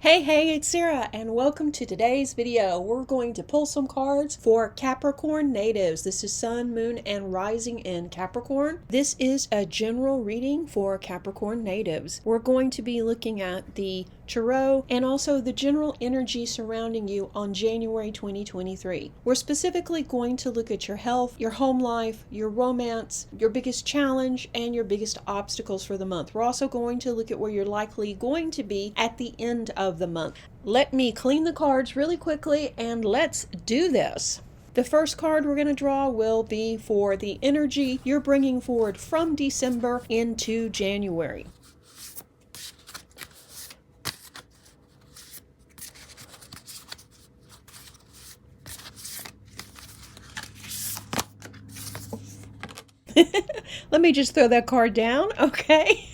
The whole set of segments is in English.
Hey, it's Sarah, and welcome to today's video. We're going to pull some cards for Capricorn natives. This is Sun, Moon, and Rising in Capricorn. This is a general reading for Capricorn natives. We're going to be looking at the tarot and also the general energy surrounding you on January 2023. We're specifically going to look at your health, your home life, your romance, your biggest challenge, and your biggest obstacles for the month. We're also going to look at where you're likely going to be at the end of the month. Let me clean the cards really quickly and let's do this. The first card we're going to draw will be for the energy you're bringing forward from December into January. Let me just throw that card down, okay?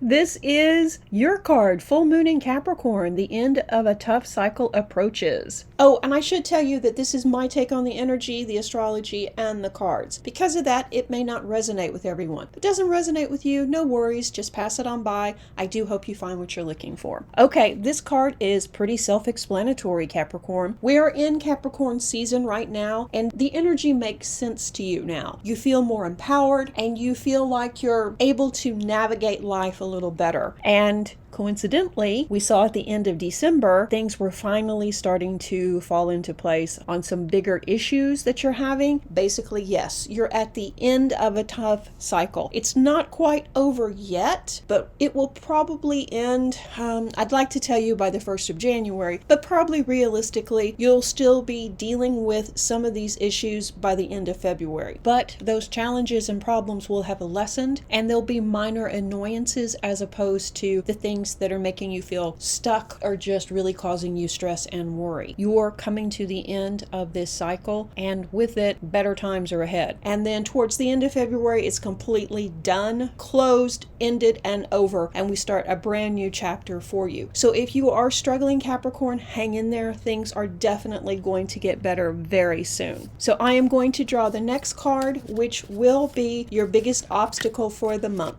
This is your card, Full Moon in Capricorn. The end of a tough cycle approaches. Oh, and I should tell you that this is my take on the energy, the astrology, and the cards. Because of that, it may not resonate with everyone. If it doesn't resonate with you, no worries, just pass it on by. I do hope you find what you're looking for. Okay, this card is pretty self-explanatory, Capricorn. We are in Capricorn season right now, and the energy makes sense to you now. You feel more empowered, and you feel like you're able to navigate life a little better. And coincidentally, we saw at the end of December, things were finally starting to fall into place on some bigger issues that you're having. Basically, yes, you're at the end of a tough cycle. It's not quite over yet, but it will probably end, I'd like to tell you by the 1st of January, but probably realistically, you'll still be dealing with some of these issues by the end of February. But those challenges and problems will have lessened, and there'll be minor annoyances as opposed to the things that are making you feel stuck or just really causing you stress and worry. You're coming to the end of this cycle, and with it, better times are ahead. And then towards the end of February, it's completely done, closed, ended, and over, and we start a brand new chapter for you. So if you are struggling, Capricorn, hang in there. Things are definitely going to get better very soon. So I am going to draw the next card, which will be your biggest obstacle for the month.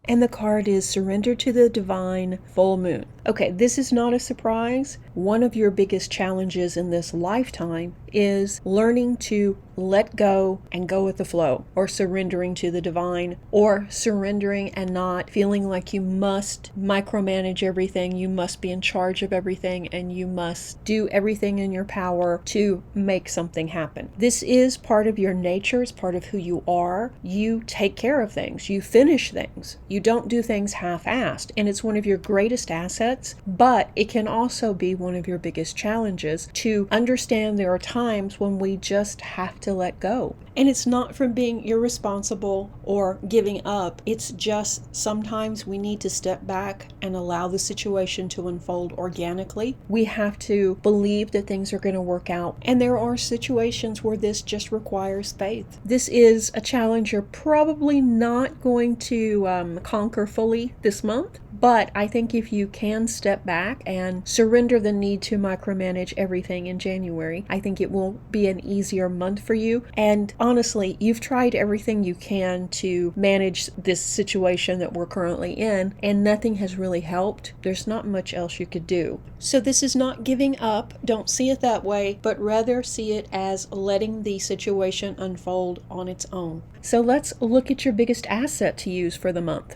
And the card is Surrender to the Divine, Full Moon. Okay, this is not a surprise. One of your biggest challenges in this lifetime is learning to let go and go with the flow, or surrendering to the divine, or surrendering and not feeling like you must micromanage everything, you must be in charge of everything, and you must do everything in your power to make something happen. This is part of your nature, it's part of who you are. You take care of things, you finish things, you don't do things half-assed, and it's one of your greatest assets, but it can also be one of your biggest challenges to understand there are times when we just have to let go. And it's not from being irresponsible or giving up. It's just sometimes we need to step back and allow the situation to unfold organically. We have to believe that things are going to work out. And there are situations where this just requires faith. This is a challenge you're probably not going to conquer fully this month. But I think if you can step back and surrender the need to micromanage everything in January, I think it will be an easier month for you. And honestly, you've tried everything you can to manage this situation that we're currently in, and nothing has really helped. There's not much else you could do. So this is not giving up. Don't see it that way, but rather see it as letting the situation unfold on its own. So let's look at your biggest asset to use for the month.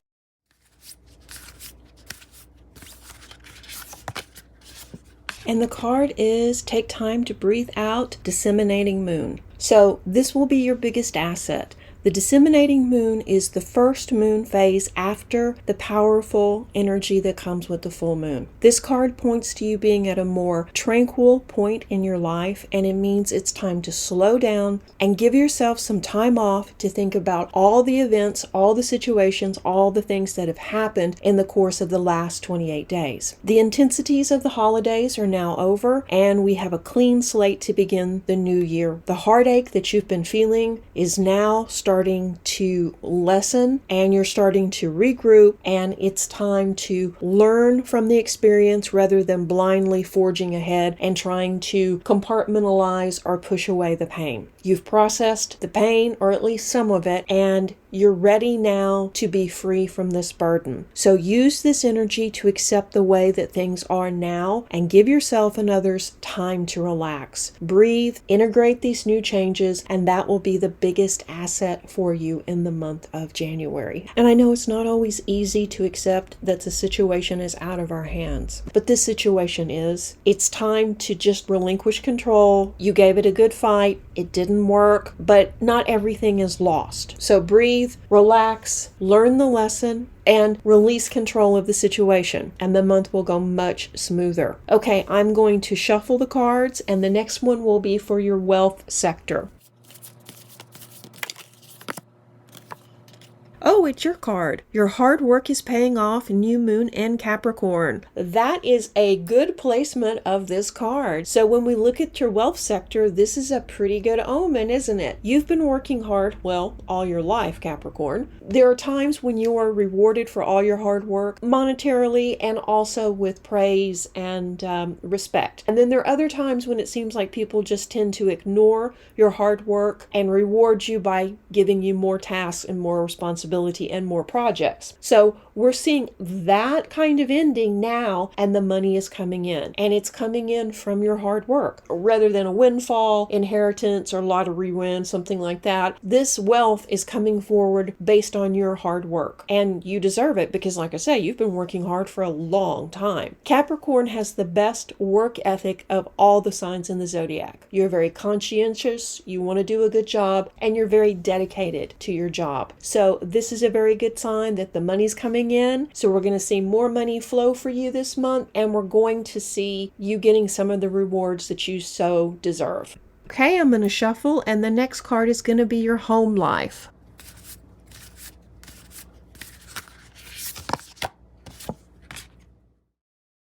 And the card is Take Time to Breathe Out, Disseminating Moon. So this will be your biggest asset. The disseminating moon is the first moon phase after the powerful energy that comes with the full moon. This card points to you being at a more tranquil point in your life, and it means it's time to slow down and give yourself some time off to think about all the events, all the situations, all the things that have happened in the course of the last 28 days. The intensities of the holidays are now over, and we have a clean slate to begin the new year. The heartache that you've been feeling is now starting to lessen, and you're starting to regroup, and it's time to learn from the experience rather than blindly forging ahead and trying to compartmentalize or push away the pain. You've processed the pain, or at least some of it, and you're ready now to be free from this burden. So use this energy to accept the way that things are now and give yourself and others time to relax. Breathe, integrate these new changes, and that will be the biggest asset for you in the month of January. And I know it's not always easy to accept that the situation is out of our hands, but this situation is. It's time to just relinquish control. You gave it a good fight. It didn't work, but not everything is lost. So breathe, relax, learn the lesson, and release control of the situation, and the month will go much smoother. Okay, I'm going to shuffle the cards, and the next one will be for your wealth sector. Oh, it's your card. Your hard work is paying off, new moon in Capricorn. That is a good placement of this card. So when we look at your wealth sector, this is a pretty good omen, isn't it? You've been working hard, well, all your life, Capricorn. There are times when you are rewarded for all your hard work, monetarily and also with praise and respect. And then there are other times when it seems like people just tend to ignore your hard work and reward you by giving you more tasks and more responsibilities and more projects. So we're seeing that kind of ending now, and the money is coming in, and it's coming in from your hard work rather than a windfall, inheritance, or lottery win, something like that. This wealth is coming forward based on your hard work, and you deserve it because, like I say, you've been working hard for a long time. Capricorn has the best work ethic of all the signs in the zodiac. You're very conscientious, you want to do a good job, and you're very dedicated to your job. So this is a very good sign that the money's coming in. So we're going to see more money flow for you this month, and we're going to see you getting some of the rewards that you so deserve. Okay, I'm going to shuffle, and the next card is going to be your home life.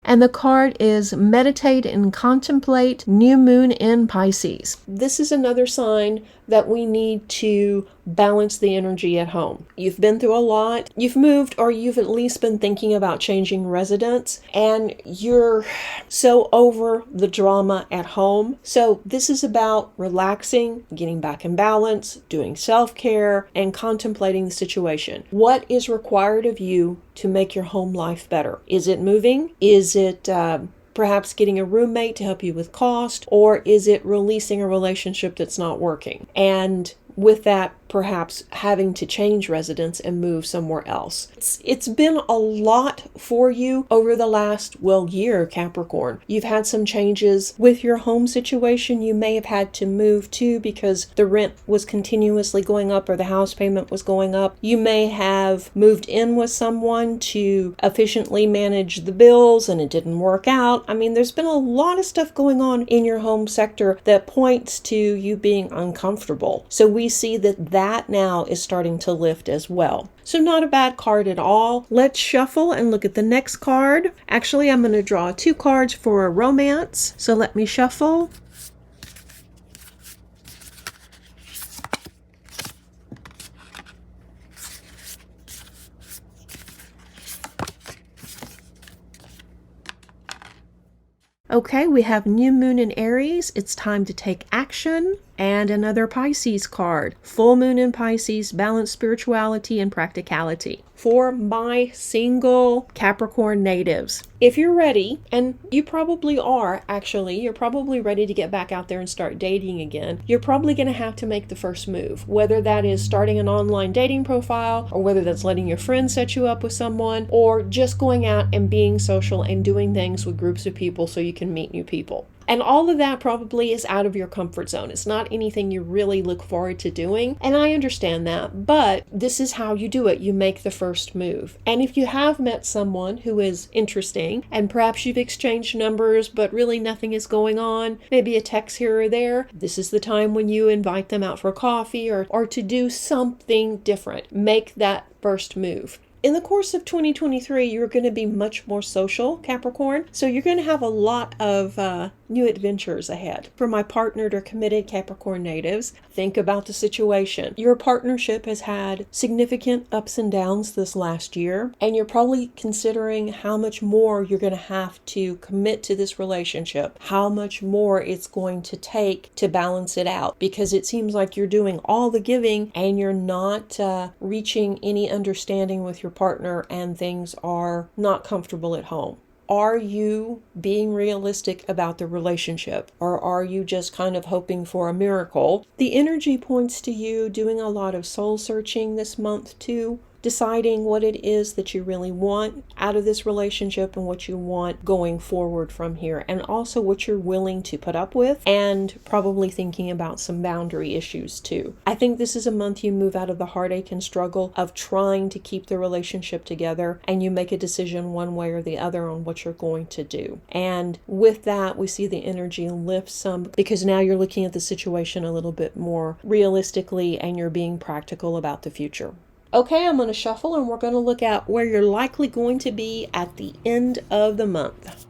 And the card is Meditate and Contemplate, New Moon in Pisces. This is another sign that we need to balance the energy at home. You've been through a lot, you've moved, or you've at least been thinking about changing residence, and you're so over the drama at home. So this is about relaxing, getting back in balance, doing self-care, and contemplating the situation. What is required of you to make your home life better? Is it moving? Is it perhaps getting a roommate to help you with cost? Or is it releasing a relationship that's not working? And with that, perhaps having to change residence and move somewhere else. It's been a lot for you over the last, year, Capricorn. You've had some changes with your home situation. You may have had to move too because the rent was continuously going up or the house payment was going up. You may have moved in with someone to efficiently manage the bills and it didn't work out. I mean, there's been a lot of stuff going on in your home sector that points to you being uncomfortable. So we see that now is starting to lift as well. So not a bad card at all. Let's shuffle and look at the next card. Actually, I'm going to draw 2 cards for a romance. So let me shuffle. Okay, we have New Moon in Aries. It's time to take action. And another Pisces card. Full Moon in Pisces, balanced spirituality and practicality. For my single Capricorn natives. If you're ready, and you probably are actually, you're probably ready to get back out there and start dating again, you're probably going to have to make the first move. Whether that is starting an online dating profile, or whether that's letting your friends set you up with someone, or just going out and being social and doing things with groups of people so you can meet new people. And all of that probably is out of your comfort zone. It's not anything you really look forward to doing. And I understand that, but this is how you do it. You make the first move. And if you have met someone who is interesting, and perhaps you've exchanged numbers, but really nothing is going on, maybe a text here or there, this is the time when you invite them out for coffee or to do something different. Make that first move. In the course of 2023, you're going to be much more social, Capricorn. So you're going to have a lot of new adventures ahead. For my partnered or committed Capricorn natives, think about the situation. Your partnership has had significant ups and downs this last year, and you're probably considering how much more you're going to have to commit to this relationship, how much more it's going to take to balance it out, because it seems like you're doing all the giving and you're not reaching any understanding with your partner, and things are not comfortable at home. Are you being realistic about the relationship, or are you just kind of hoping for a miracle? The energy points to you doing a lot of soul searching this month too, deciding what it is that you really want out of this relationship and what you want going forward from here, and also what you're willing to put up with, and probably thinking about some boundary issues too. I think this is a month you move out of the heartache and struggle of trying to keep the relationship together, and you make a decision one way or the other on what you're going to do. And with that, we see the energy lift some, because now you're looking at the situation a little bit more realistically and you're being practical about the future. Okay, I'm going to shuffle and we're going to look at where you're likely going to be at the end of the month.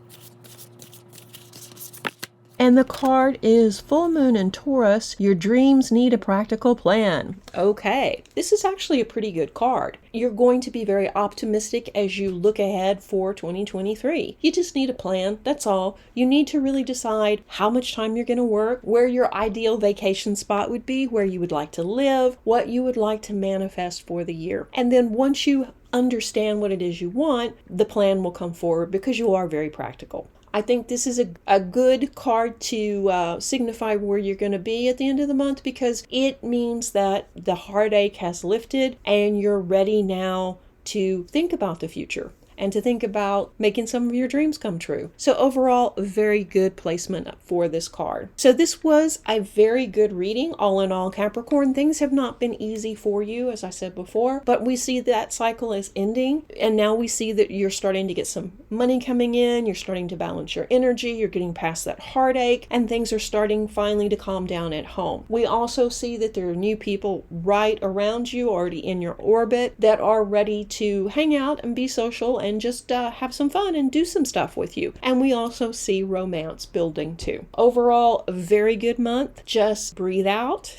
And the card is Full Moon in Taurus. Your dreams need a practical plan. Okay, this is actually a pretty good card. You're going to be very optimistic as you look ahead for 2023. You just need a plan, that's all. You need to really decide how much time you're going to work, where your ideal vacation spot would be, where you would like to live, what you would like to manifest for the year. And then once you understand what it is you want, the plan will come forward, because you are very practical. I think this is a good card to signify where you're going to be at the end of the month, because it means that the heartache has lifted and you're ready now to think about the future and to think about making some of your dreams come true. So overall, a very good placement for this card. So this was a very good reading. All in all, Capricorn, things have not been easy for you, as I said before, but we see that cycle is ending, and now we see that you're starting to get some money coming in, you're starting to balance your energy, you're getting past that heartache, and things are starting finally to calm down at home. We also see that there are new people right around you, already in your orbit, that are ready to hang out and be social and just have some fun and do some stuff with you. And we also see romance building too. Overall, a very good month. Just breathe out,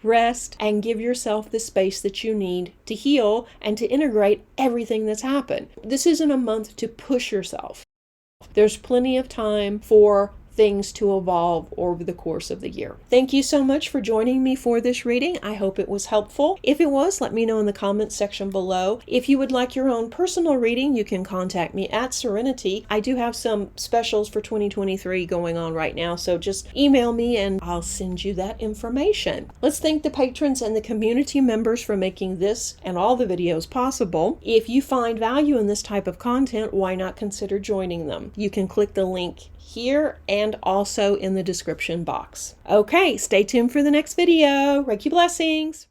rest, and give yourself the space that you need to heal and to integrate everything that's happened. This isn't a month to push yourself. There's plenty of time for things to evolve over the course of the year. Thank you so much for joining me for this reading. I hope it was helpful. If it was, let me know in the comments section below. If you would like your own personal reading, you can contact me at Serenity. I do have some specials for 2023 going on right now, so just email me and I'll send you that information. Let's thank the patrons and the community members for making this and all the videos possible. If you find value in this type of content, why not consider joining them? You can click the link here and also in the description box. Okay, stay tuned for the next video. Reiki blessings.